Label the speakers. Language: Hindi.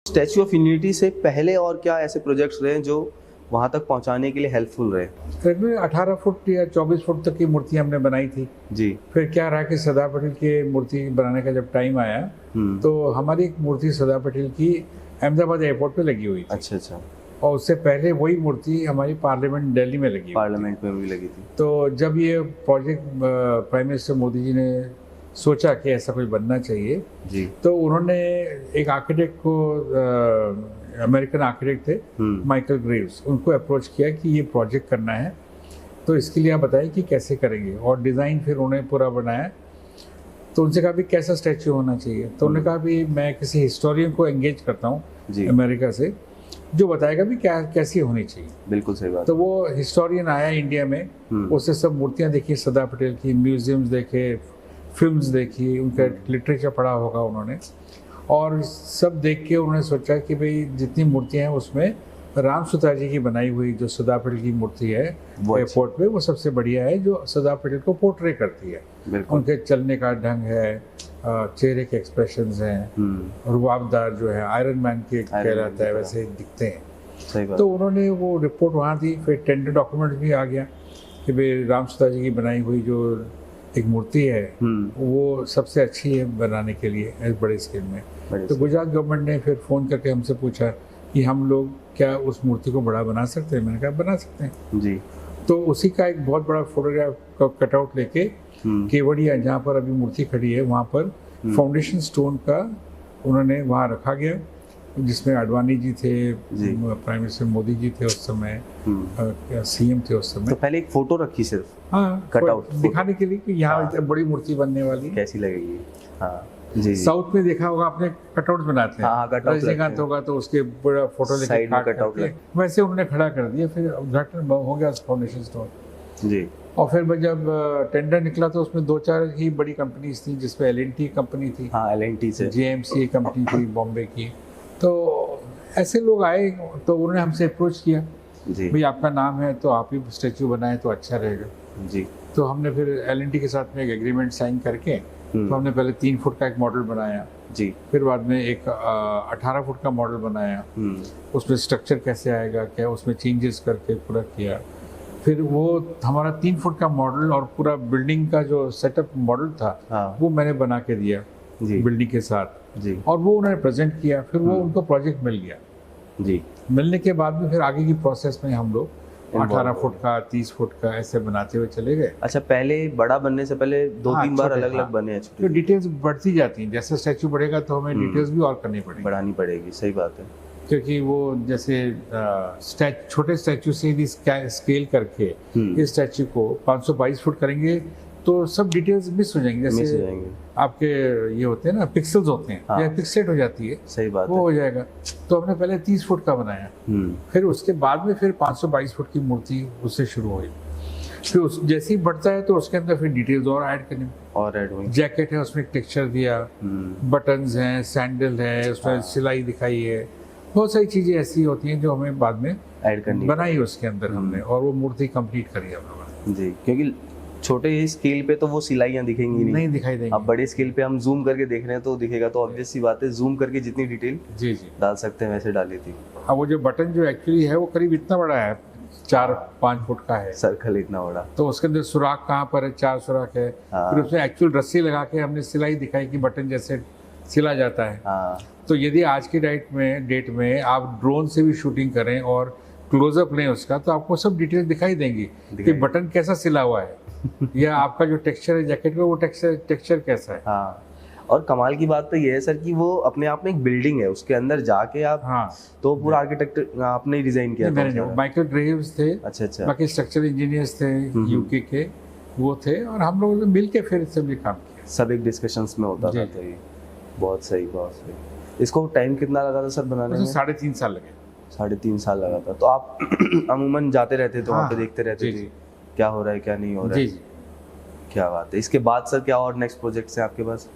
Speaker 1: स्टैच्यू ऑफ यूनिटी से पहले और क्या ऐसे प्रोजेक्ट्स रहे जो वहाँ तक पहुँचाने के लिए हेल्पफुल रहे?
Speaker 2: तकरीबन 18 फुट या 24 फुट तक की मूर्ति हमने बनाई थी
Speaker 1: जी।
Speaker 2: फिर क्या रहा कि सरदार पटेल की मूर्ति बनाने का जब टाइम आया तो हमारी एक मूर्ति सरदार पटेल की अहमदाबाद एयरपोर्ट पे लगी हुई थी।
Speaker 1: अच्छा अच्छा।
Speaker 2: और उससे पहले वही मूर्ति हमारी पार्लियामेंट दिल्ली में लगी,
Speaker 1: पार्लियामेंट में भी लगी थी।
Speaker 2: तो जब ये project prime minister Modi ji ने सोचा कि ऐसा कुछ बनना चाहिए
Speaker 1: जी,
Speaker 2: तो उन्होंने एक आर्किटेक्ट को, अमेरिकन आर्किटेक्ट थे माइकल ग्रेव्स, उनको अप्रोच किया कि ये प्रोजेक्ट करना है तो इसके लिए आप बताइए कि कैसे करेंगे, और डिज़ाइन फिर उन्होंने पूरा बनाया। तो उनसे कहा भी कैसा स्टैचू होना चाहिए, तो उन्होंने कहा भी मैं किसी हिस्टोरियन को एंगेज करता हूँ अमेरिका से जो बताएगा भी क्या कैसी होनी चाहिए।
Speaker 1: बिल्कुल सही बात।
Speaker 2: तो वो हिस्टोरियन आया इंडिया में, उससे सब मूर्तियाँ देखी सरदार पटेल की, म्यूजियम्स देखे, फिल्म्स देखी, उनका लिटरेचर पढ़ा होगा उन्होंने, और सब देख के उन्होंने सोचा कि भाई जितनी मूर्तियाँ हैं उसमें राम सुतार जी की बनाई हुई जो सरदार पटेल की मूर्ति है एयरपोर्ट पे, वो सबसे बढ़िया है, जो सरदार पटेल को पोर्ट्रे करती है। उनके चलने का ढंग है, चेहरे के एक्सप्रेशंस हैं, रुबाबदार जो है आयरन मैन के कहलाता है वैसे दिखते हैं।
Speaker 1: सही बात।
Speaker 2: तो उन्होंने वो रिपोर्ट वहाँ दी, फिर टेंडर डॉक्यूमेंट भी आ गया कि भाई राम सुतार जी की बनाई हुई जो एक मूर्ति है वो सबसे अच्छी है बनाने के लिए इस बड़े स्केल में। तो गुजरात गवर्नमेंट ने फिर फ़ोन करके हमसे पूछा कि हम लोग क्या उस मूर्ति को बड़ा बना सकते हैं। मैंने कहा बना सकते हैं
Speaker 1: जी।
Speaker 2: तो उसी का एक बहुत बड़ा फोटोग्राफ का कटआउट लेके केवड़िया जहाँ पर अभी मूर्ति खड़ी है वहाँ पर फाउंडेशन स्टोन का उन्होंने वहाँ रखा गया, जिसमें आडवाणी जी थे, प्राइम मिनिस्टर मोदी जी थे उस समय, सीएम थे उस समय।
Speaker 1: तो पहले एक फोटो रखी सिर्फ,
Speaker 2: हाँ,
Speaker 1: कटआउट
Speaker 2: दिखाने के लिए कि यहाँ बड़ी मूर्ति बनने वाली
Speaker 1: कैसी लगेगी। हाँ जी।
Speaker 2: साउथ में देखा होगा आपने, कटआउट बनाते हैं।
Speaker 1: हाँ, कटआउट
Speaker 2: रजनीकांत होगा तो उसके बड़ा फोटो लेके
Speaker 1: कटआउट
Speaker 2: वैसे उन्होंने खड़ा कर दिया, फिर उद्घाटन हो गया फाउंडेशन स्टोन
Speaker 1: जी।
Speaker 2: और फिर जब टेंडर निकला तो उसमें 2-4 ही बड़ी कंपनीज थी, जिसमें LNT कंपनी थी,
Speaker 1: हाँ LNT से,
Speaker 2: JMC कंपनी थी बॉम्बे की। तो ऐसे लोग आए तो उन्होंने हमसे अप्रोच किया
Speaker 1: जी,
Speaker 2: भाई आपका नाम है तो आप ही स्टैचू बनाए तो अच्छा रहेगा
Speaker 1: जी।
Speaker 2: तो हमने फिर LNT के साथ में एक एग्रीमेंट साइन करके तो हमने पहले 3 फुट का एक मॉडल बनाया
Speaker 1: जी,
Speaker 2: फिर बाद में एक 18 फुट का मॉडल बनाया, उसमें स्ट्रक्चर कैसे आएगा क्या उसमें चेंजेस करके पूरा किया। फिर वो हमारा 3 फुट का मॉडल और पूरा बिल्डिंग का जो सेटअप मॉडल था वो मैंने बना के दिया बिल्डिंग के साथ
Speaker 1: जी,
Speaker 2: और वो उन्होंने प्रेजेंट किया। फिर वो उनको प्रोजेक्ट मिल गया
Speaker 1: जी।
Speaker 2: मिलने के बाद में फिर आगे की प्रोसेस में हम लोग 18 फुट का 30 फुट का ऐसे बनाते हुए चले गए।
Speaker 1: अच्छा, पहले बड़ा बनने से पहले 2-3 बार अलग अलग बने हैं
Speaker 2: तो डिटेल्स बढ़ती जाती हैं, जैसे स्टैचू बढ़ेगा तो हमें डिटेल्स भी और करनी पड़ेगी,
Speaker 1: बढ़ानी पड़ेगी। सही बात है,
Speaker 2: क्योंकि वो जैसे छोटे स्टैचू से यदि स्केल करके इस स्टैचू को 522 फुट करेंगे तो सब डिटेल्स मिस हो जाएंगे। जैसे आपके ये होते हैं ना पिक्सेल्स होते हैं, या पिक्सेट हो जाती है।
Speaker 1: सही बात
Speaker 2: वो
Speaker 1: है।
Speaker 2: हो जाएगा। तो हमने पहले 30 फुट का बनाया, फिर उसके बाद में फिर 522 फुट की मूर्ति उससे शुरू हुई। फिर जैसे ही बढ़ता है तो उसके अंदर फिर डिटेल्स और ऐड करनी,
Speaker 1: और ऐड हुई।
Speaker 2: जैकेट है उसमें टेक्सचर दिया, बटन्स हैं, सैंडल है, उसमें सिलाई दिखाई है, बहुत सारी चीज़ें ऐसी होती हैं जो हमें बाद में
Speaker 1: ऐड करनी
Speaker 2: बनाई उसके अंदर हमने, और वो मूर्ति कंप्लीट करी हम लोगों
Speaker 1: जी। क्योंकि छोटे स्केल पे तो वो सिलाइयाँ दिखेंगी
Speaker 2: नहीं दिखाई देंगी।
Speaker 1: अब बड़े स्केल पे हम जूम करके देख रहे हैं तो दिखेगा, तो ऑब्वियस सी बात है जूम करके जितनी डिटेल
Speaker 2: जी
Speaker 1: डाल सकते हैं वैसे डाली थी।
Speaker 2: अब वो जो बटन जो एक्चुअली है वो करीब इतना बड़ा है, 4-5 फुट का है,
Speaker 1: सर्कल इतना बड़ा,
Speaker 2: तो उसके अंदर सुराख कहाँ पर है, 4 सुराख है। फिर उसमें एक्चुअल रस्सी लगा के हमने सिलाई दिखाई कि बटन जैसे सिला जाता है। तो यदि आज की डेट में आप ड्रोन से भी शूटिंग करें और क्लोजअप लें उसका, तो आपको सब डिटेल दिखाई देंगी कि बटन कैसा सिला हुआ है या आपका जो टेक्सचर है जैकेट में वो टेक्सचर कैसा है।
Speaker 1: और कमाल की बात तो ये है सर कि वो अपने आप में एक बिल्डिंग है, उसके अंदर जाके आप तो पूरा आर्किटेक्ट आपने ही डिजाइन किया था।
Speaker 2: माइकल ग्रेव्स थे, अच्छा। बाकी स्ट्रक्चरल इंजीनियर्स थे यूके के, वो थे, और हम लोगों ने मिल के फिर सब ये काम किया।
Speaker 1: सब एक डिस्कशंस में होता था। तो ये बहुत सही, बहुत सही। इसको टाइम कितना लगा था सर बनाने में?
Speaker 2: 3.5 साल लगे।
Speaker 1: 3.5 साल लगा था। तो आप अमूमन जाते रहते थे वहाँ पे, देखते रहते थे क्या हो रहा है क्या नहीं हो रहा है?
Speaker 2: जी।
Speaker 1: क्या बात है। इसके बाद सर क्या और नेक्स्ट प्रोजेक्ट्स हैं आपके पास?